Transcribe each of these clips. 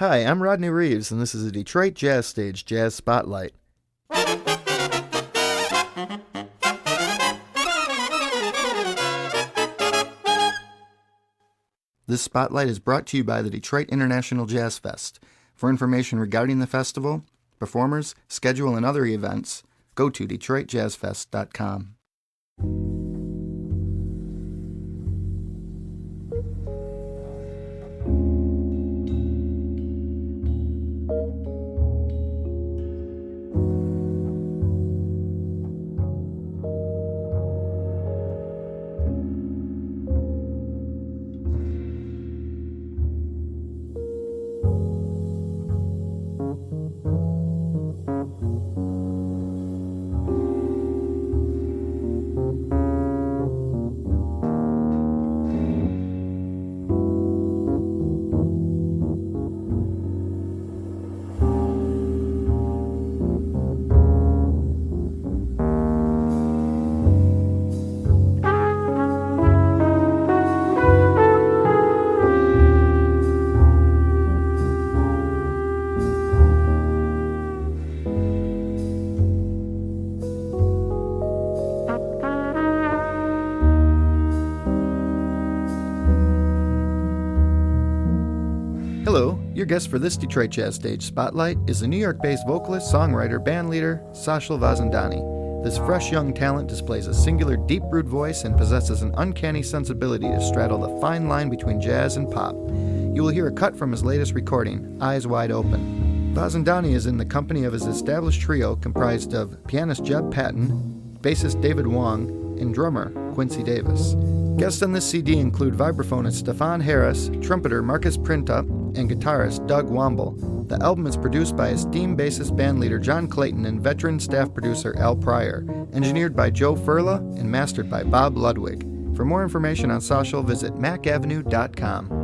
Hi, I'm Rodney Reeves, and this is a Detroit Jazz Stage Jazz Spotlight. This spotlight is brought to you by the Detroit International Jazz Fest. For information regarding the festival, performers, schedule, and other events, go to DetroitJazzFest.com. Hello, your guest for this Detroit Jazz Stage Spotlight is the New York-based vocalist, songwriter, bandleader, Sachal Vasandani. This fresh young talent displays a singular, deep-brewed voice and possesses an uncanny sensibility to straddle the fine line between jazz and pop. You will hear a cut from his latest recording, Eyes Wide Open. Vasandani is in the company of his established trio comprised of Pianist Jeb Patton, bassist David Wong, and drummer Quincy Davis. Guests on this CD include Vibraphonist Stefon Harris, Trumpeter Marcus Printup, and guitarist Doug Wamble. The album is produced by esteemed bassist bandleader John Clayton and veteran staff producer Pryor, engineered by Joe Ferla and mastered by Bob Ludwig. For more information on Sachal, visit mackavenue.com.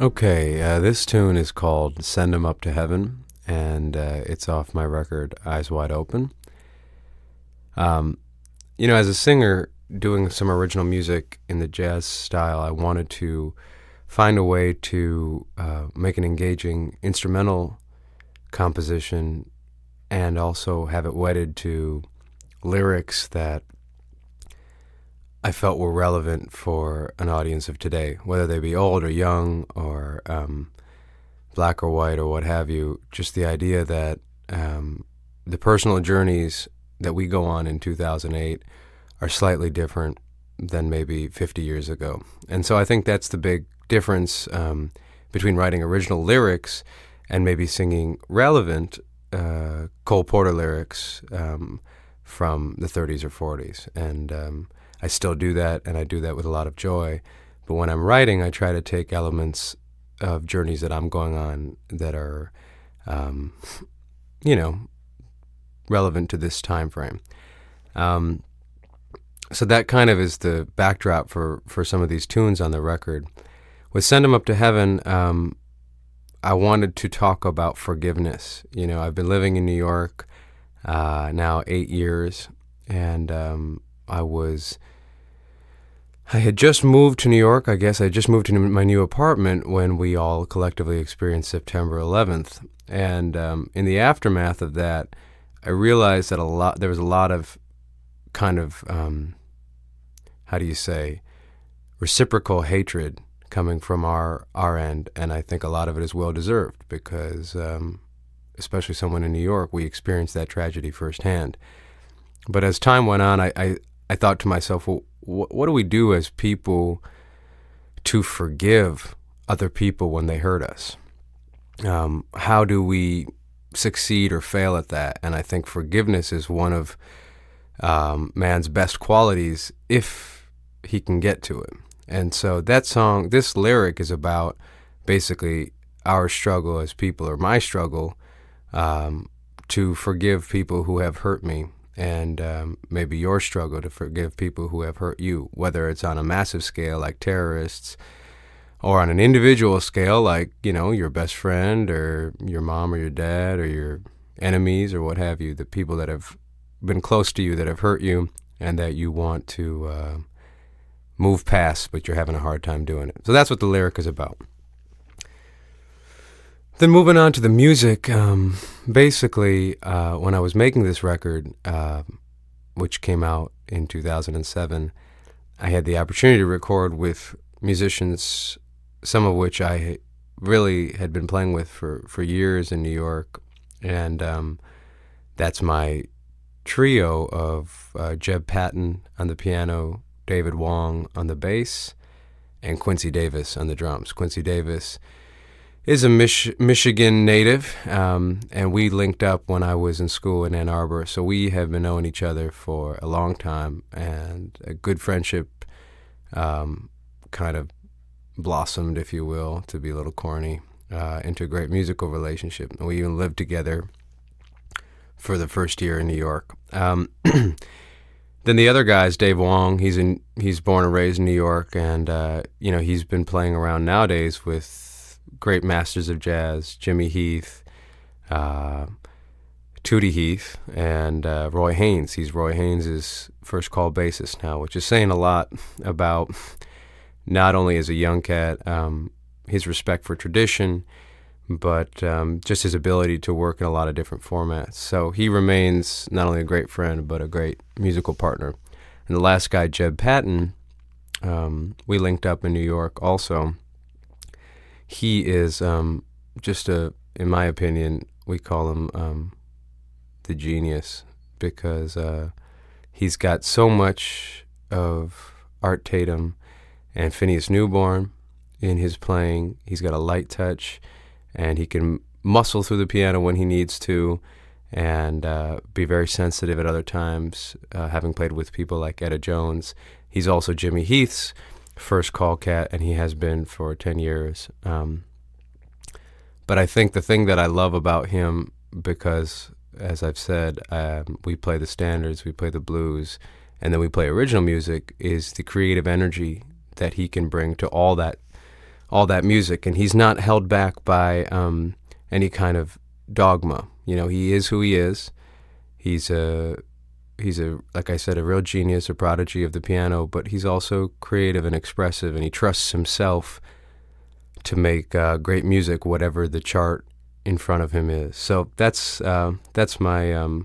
Okay, this tune is called Send 'Em Up to Heaven, and it's off my record, Eyes Wide Open. As a singer doing some original music in the jazz style, I wanted to find a way to make an engaging instrumental composition and also have it wedded to lyrics that I felt were relevant for an audience of today, whether they be old or young or black or white or what have you. Just the idea that the personal journeys that we go on in 2008 are slightly different than maybe 50 years ago. And so I think that's the big difference between writing original lyrics and maybe singing relevant Cole Porter lyrics from the 30s or 40s. And I still do that, and I do that with a lot of joy. But when I'm writing, I try to take elements of journeys that I'm going on that are, relevant to this time frame. So that kind of is the backdrop for some of these tunes on the record. With Send 'Em Up to Heaven, I wanted to talk about forgiveness. I've been living in New York now 8 years, and I had just moved to New York. I guess I just moved to my new apartment when we all collectively experienced September 11th. And in the aftermath of that, I realized that there was a lot of kind of, reciprocal hatred coming from our end. And I think a lot of it is well-deserved because, especially someone in New York, we experienced that tragedy firsthand. But as time went on, I thought to myself, well, what do we do as people to forgive other people when they hurt us? How do we succeed or fail at that? And I think forgiveness is one of man's best qualities if he can get to it. And so this lyric is about basically our struggle as people, or my struggle, to forgive people who have hurt me and maybe your struggle to forgive people who have hurt you, whether it's on a massive scale like terrorists, or on an individual scale like, your best friend or your mom or your dad or your enemies or what have you, the people that have been close to you that have hurt you and that you want to move past, but you're having a hard time doing it. So that's what the lyric is about. Then moving on to the music, basically, when I was making this record, which came out in 2007, I had the opportunity to record with musicians, some of which I really had been playing with for years in New York. And that's my trio of Jeb Patton on the piano, David Wong on the bass, and Quincy Davis on the drums. Quincy Davis is a Michigan native, and we linked up when I was in school in Ann Arbor, so we have been knowing each other for a long time, and a good friendship kind of blossomed, if you will, to be a little corny, into a great musical relationship. And we even lived together for the first year in New York. Then the other guy is Dave Wong. He's born and raised in New York, and he's been playing around nowadays with great masters of jazz, Jimmy Heath, Tootie Heath, and Roy Haynes. He's Roy Haynes' first call bassist now, which is saying a lot about not only as a young cat, his respect for tradition, but just his ability to work in a lot of different formats. So he remains not only a great friend, but a great musical partner. And the last guy, Jeb Patton, we linked up in New York also. He is in my opinion, we call him the genius, because he's got so much of Art Tatum and Phineas Newborn in his playing. He's got a light touch, and he can muscle through the piano when he needs to, and be very sensitive at other times, having played with people like Etta Jones. He's also Jimmy Heath's first call cat, and he has been for 10 years. But I think the thing that I love about him, because, as I've said, we play the standards, we play the blues, and then we play original music, is the creative energy that he can bring to all that music. And he's not held back by any kind of dogma. He is who he is. He's a, like I said, a real genius, a prodigy of the piano, but he's also creative and expressive, and he trusts himself to make great music, whatever the chart in front of him is. So that's my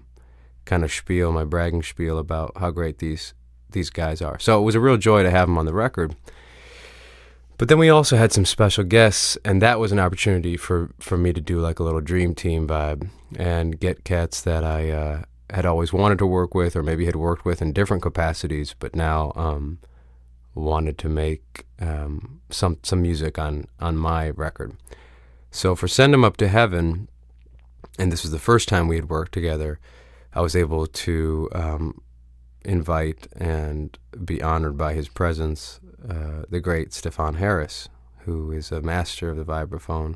kind of spiel, my bragging spiel about how great these guys are. So it was a real joy to have them on the record. But then we also had some special guests, and that was an opportunity for me to do like a little dream team vibe and get cats that I had always wanted to work with, or maybe had worked with in different capacities, but now wanted to make some music on my record. So for Send 'Em Up to Heaven, and this was the first time we had worked together, I was able to invite and be honored by his presence the great Stefon Harris, who is a master of the vibraphone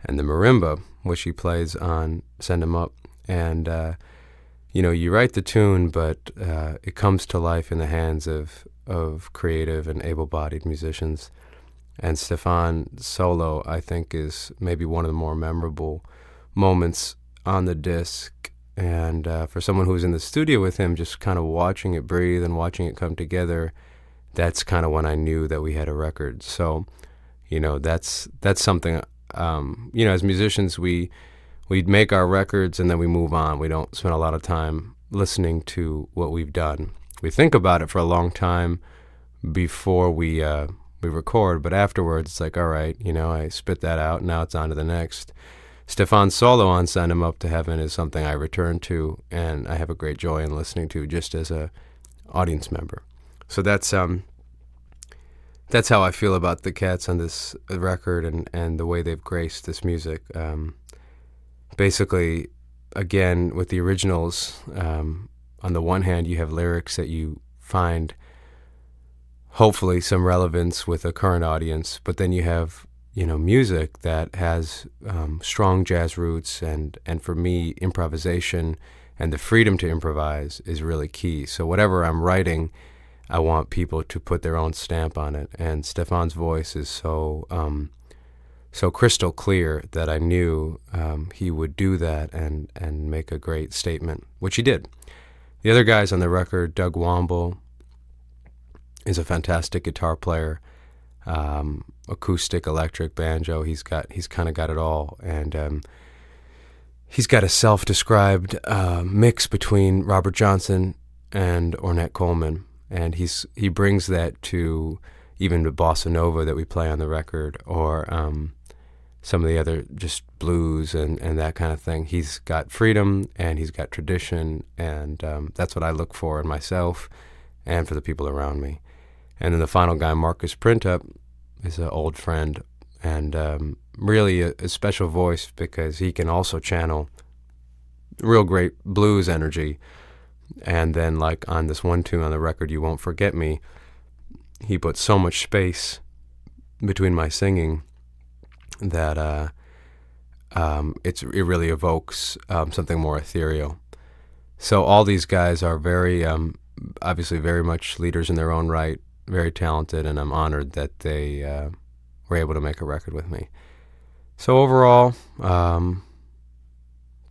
and the marimba, which he plays on Send 'Em Up. And you write the tune, but it comes to life in the hands of creative and able-bodied musicians. And Stefon solo, I think, is maybe one of the more memorable moments on the disc. And for someone who was in the studio with him, just kind of watching it breathe and watching it come together, that's kind of when I knew that we had a record. So, that's something, as musicians, we'd make our records and then we move on. We don't spend a lot of time listening to what we've done. We think about it for a long time before we record, but afterwards it's like, all right, I spit that out, now it's on to the next. Stefon's solo on Send 'Em Up to Heaven is something I return to, and I have a great joy in listening to just as a audience member. So that's how I feel about the cats on this record and the way they've graced this music. Basically, again, with the originals, on the one hand, you have lyrics that you find hopefully some relevance with a current audience, but then you have, music that has strong jazz roots and for me, improvisation and the freedom to improvise is really key. So whatever I'm writing, I want people to put their own stamp on it. And Stefon's voice is so crystal clear that I knew he would do that and make a great statement, which he did. The other guys on the record, Doug Wamble is a fantastic guitar player, acoustic, electric, banjo. He's kind of got it all, and he's got a self-described mix between Robert Johnson and Ornette Coleman, and he brings that to even the bossa nova that we play on the record, or some of the other just blues and that kind of thing. He's got freedom and he's got tradition, and that's what I look for in myself and for the people around me. And then the final guy, Marcus Printup, is an old friend and really a special voice because he can also channel real great blues energy. And then like on this one tune on the record, You Won't Forget Me, he put so much space between my singing that it really evokes something more ethereal. So all these guys are very, obviously very much leaders in their own right, very talented, and I'm honored that they were able to make a record with me. So overall,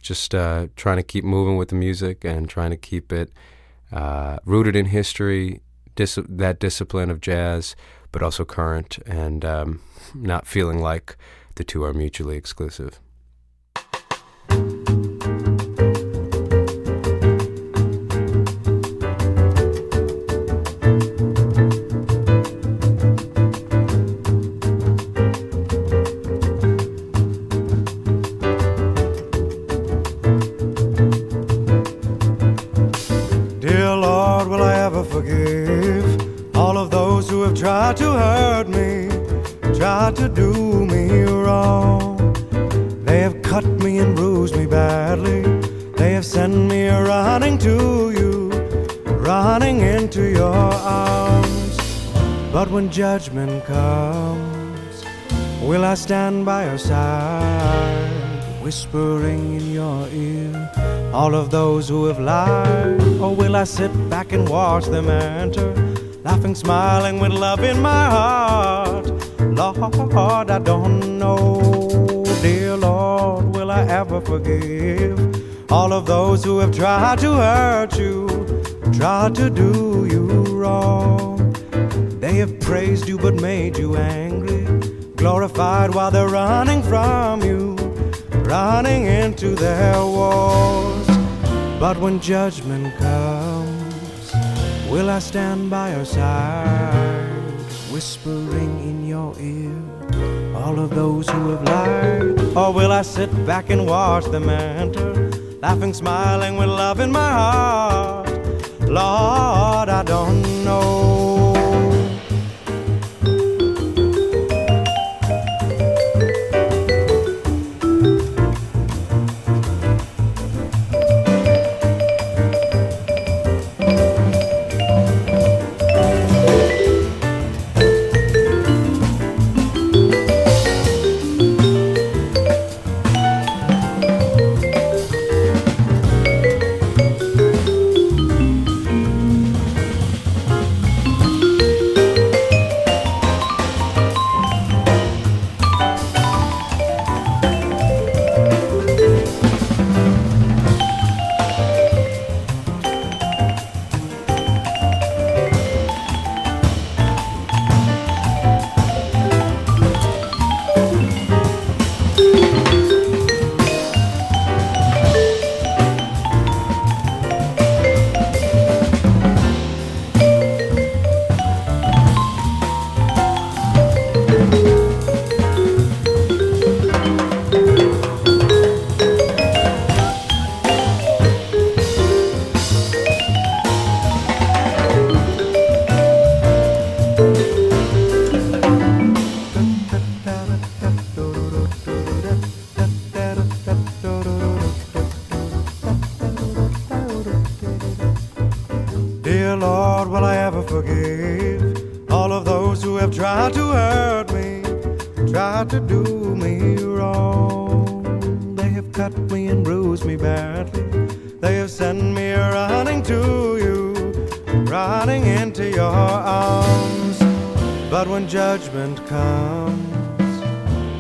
just trying to keep moving with the music and trying to keep it rooted in history, that discipline of jazz, but also current, and not feeling like the two are mutually exclusive. Dear Lord, will I ever forgive all of those who have tried to hurt me, tried to do me wrong? They have cut me and bruised me badly. They have sent me running to you, running into your arms. But when judgment comes, will I stand by your side, whispering in your ear all of those who have lied? Or will I sit back and watch them enter, laughing, smiling with love in my heart? Lord, I don't know. Dear Lord, will I ever forgive all of those who have tried to hurt you, tried to do you wrong? They have praised you but made you angry, glorified while they're running from you, running into their wars. But when judgment comes, will I stand by your side, whispering in your ear all of those who have lied? Or will I sit back and watch them enter, laughing, smiling with love in my heart? Lord, I don't know. Dear Lord, will I ever forgive all of those who have tried to hurt me, tried to do me wrong? They have cut me and bruised me badly. They have sent me running to you, running into your arms. But when judgment comes,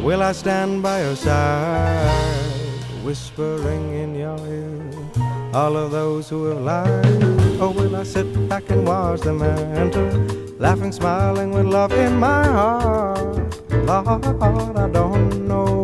will I stand by your side, whispering in your ear all of those who have lied? Or will I sit back and watch them enter, laughing, smiling with love in my heart? Lord, I don't know.